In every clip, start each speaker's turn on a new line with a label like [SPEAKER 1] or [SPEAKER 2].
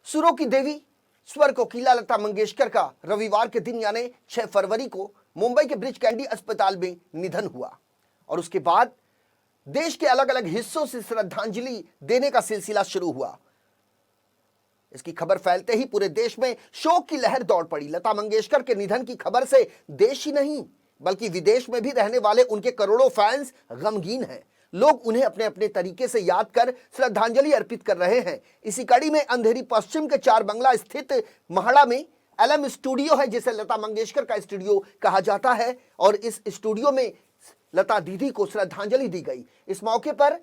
[SPEAKER 1] सुरों की देवी स्वर कोकिला लता मंगेशकर का रविवार के दिन यानी 6 फरवरी को मुंबई के ब्रिच कैंडी अस्पताल में निधन हुआ और उसके बाद देश के अलग अलग हिस्सों से श्रद्धांजलि देने का सिलसिला शुरू हुआ। इसकी खबर फैलते ही पूरे देश में शोक की लहर दौड़ पड़ी। लता मंगेशकर के निधन की खबर से देश ही नहीं बल्कि विदेश में भी रहने वाले उनके करोड़ों फैंस गमगीन हैं। लोग उन्हें अपने अपने तरीके से याद कर श्रद्धांजलि अर्पित कर रहे हैं। इसी कड़ी में अंधेरी पश्चिम के चार बंगला स्थित महाड़ा में एलएम स्टूडियो है, जिसे लता मंगेशकर का स्टूडियो कहा जाता है, और इस स्टूडियो में लता दीदी को श्रद्धांजलि दी गई। इस मौके पर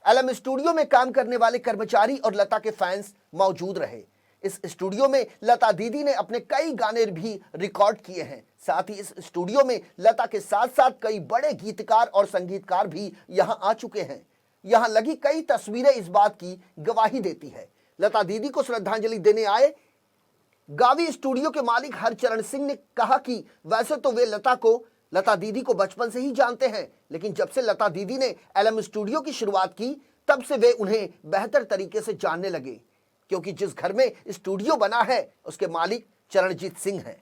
[SPEAKER 1] एलएम स्टूडियो में काम करने वाले कर्मचारी और लता के फैंस मौजूद रहे। इस स्टूडियो में लता दीदी ने अपने कई गाने भी रिकॉर्ड किए हैं। साथ ही इस स्टूडियो में लता के साथ साथ कई बड़े गीतकार और संगीतकार भी यहां आ चुके हैं। यहां लगी कई तस्वीरें इस बात की गवाही देती है। लता दीदी को श्रद्धांजलि देने आए गावी स्टूडियो के मालिक हरचरण सिंह ने कहा कि वैसे तो वे लता दीदी को बचपन से ही जानते हैं, लेकिन जब से लता दीदी ने एलएम स्टूडियो की शुरुआत की तब से वे उन्हें बेहतर तरीके से जानने लगे, क्योंकि जिस घर में स्टूडियो बना है उसके मालिक चरणजीत सिंह हैं।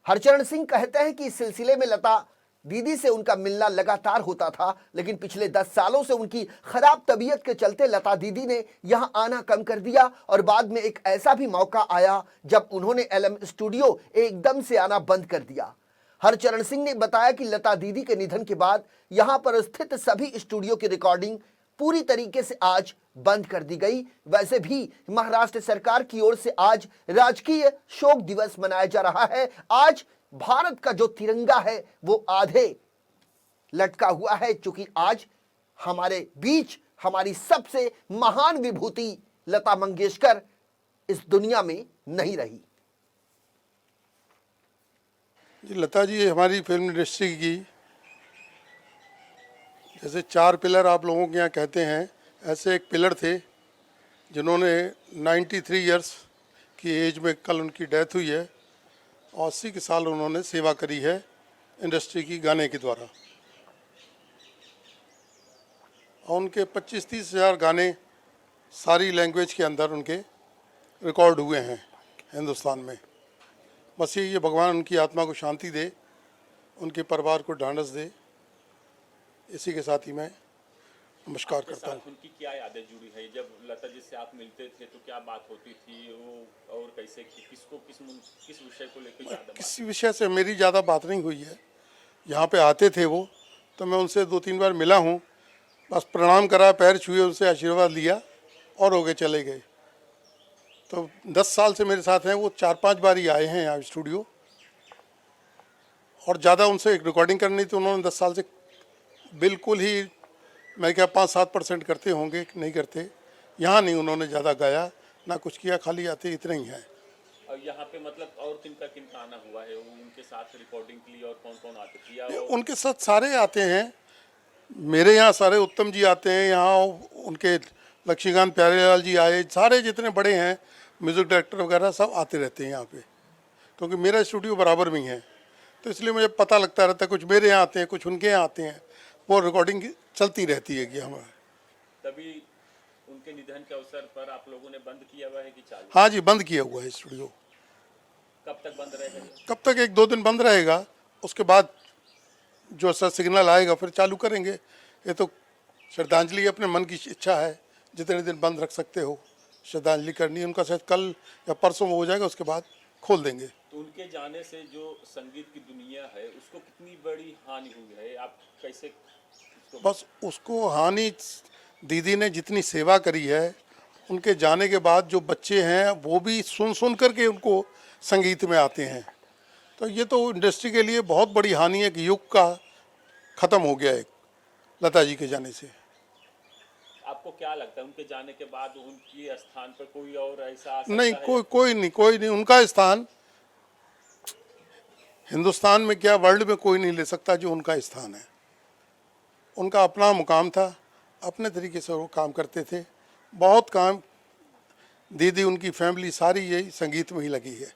[SPEAKER 1] हरचरण सिंह कहते हैं कि इस सिलसिले में लता दीदी से उनका मिलना लगातार होता था, लेकिन पिछले 10 सालों से उनकी खराब तबीयत के चलते लता दीदी ने यहां आना कम कर दिया और बाद में एक ऐसा भी मौका आया जब उन्होंने एलएम स्टूडियो एकदम से आना बंद कर दिया। हरचरण सिंह ने बताया कि लता दीदी के निधन के बाद यहां पर स्थित सभी स्टूडियो की रिकॉर्डिंग पूरी तरीके से आज बंद कर दी गई। वैसे भी महाराष्ट्र सरकार की ओर से आज राजकीय शोक दिवस मनाया जा रहा है। आज भारत का जो तिरंगा है वो आधे लटका हुआ है, क्योंकि आज हमारे बीच हमारी सबसे महान विभूति लता मंगेशकर इस दुनिया में नहीं रही।
[SPEAKER 2] जी, लता जी हमारी फिल्म इंडस्ट्री की जैसे 4 पिलर आप लोगों के यहाँ कहते हैं, ऐसे एक पिलर थे जिन्होंने 93 इयर्स की एज में कल उनकी डेथ हुई है और 80 के साल उन्होंने सेवा करी है इंडस्ट्री की गाने के द्वारा। और उनके 25-30 हज़ार गाने सारी लैंग्वेज के अंदर उनके रिकॉर्ड हुए हैं हिंदुस्तान में। बस ये भगवान उनकी आत्मा को शांति दे, उनके परिवार को ढांढस दे। इसी के साथ ही मैं नमस्कार करता हूँ।
[SPEAKER 3] उनकी क्या यादें जुड़ी है? जब लता जी से आप मिलते थे तो क्या बात होती थी वो, और कैसे किस विषय को लेकर?
[SPEAKER 2] किसी विषय से मेरी ज़्यादा बात नहीं हुई है। यहाँ पे आते थे वो, तो मैं उनसे 2-3 बार मिला हूँ, बस प्रणाम करा, पैर छुए, उनसे आशीर्वाद लिया और हो गए, चले गए। तो 10 साल से मेरे साथ हैं वो। 4-5 बार ही आए हैं यहाँ स्टूडियो, और ज़्यादा उनसे रिकॉर्डिंग करनी थी। उन्होंने 10 साल से बिल्कुल ही, मैं क्या 5-7% करते होंगे, नहीं करते। यहाँ नहीं उन्होंने ज़्यादा गाया ना कुछ किया, खाली आते इतने ही हैं।
[SPEAKER 3] और यहाँ पे मतलब और किनका आना हुआ है उनके साथ रिकॉर्डिंग के लिए, और कौन कौन आते थे?
[SPEAKER 2] उनके साथ सारे आते हैं। मेरे यहाँ सारे उत्तम जी आते हैं, यहाँ उनके लक्ष्मीकांत प्यारेलाल जी आए, सारे जितने बड़े हैं म्यूज़िक डायरेक्टर वगैरह सब आते रहते हैं यहाँ पे, क्योंकि मेरा स्टूडियो बराबर में ही है। तो इसलिए मुझे पता लगता रहता है, कुछ मेरे यहाँ आते हैं, कुछ उनके यहाँ आते हैं, वो रिकॉर्डिंग चलती रहती है कि हमारे।
[SPEAKER 3] तभी उनके निधन के अवसर पर आप लोगों ने बंद किया हुआ है कि चालू?
[SPEAKER 2] हाँ जी, बंद किया हुआ है स्टूडियो।
[SPEAKER 3] कब तक बंद रहेगा?
[SPEAKER 2] कब तक? 1-2 दिन बंद रहेगा, उसके बाद जो सर सिग्नल आएगा फिर चालू करेंगे। ये तो श्रद्धांजलि अपने मन की इच्छा है, जितने दिन बंद रख सकते हो श्रद्धांजलि करनी है। उनका शायद कल या परसों में हो जाएगा, उसके बाद खोल देंगे।
[SPEAKER 3] तो उनके जाने से जो संगीत की दुनिया है उसको कितनी बड़ी हानि हुई है, आप कैसे?
[SPEAKER 2] बस उसको हानि, दीदी ने जितनी सेवा करी है, उनके जाने के बाद जो बच्चे हैं वो भी सुन करके उनको संगीत में आते हैं। तो ये तो इंडस्ट्री के लिए बहुत बड़ी हानि है कि युग का ख़त्म हो गया है लता जी के जाने से।
[SPEAKER 3] आपको क्या लगता है उनके जाने के बाद उनके स्थान पर कोई और ऐसा
[SPEAKER 2] नहीं? कोई नहीं। उनका स्थान हिंदुस्तान में क्या वर्ल्ड में कोई नहीं ले सकता जो उनका स्थान है। उनका अपना मुकाम था, अपने तरीके से वो काम करते थे। बहुत काम, दीदी उनकी फैमिली सारी यही संगीत में ही लगी है।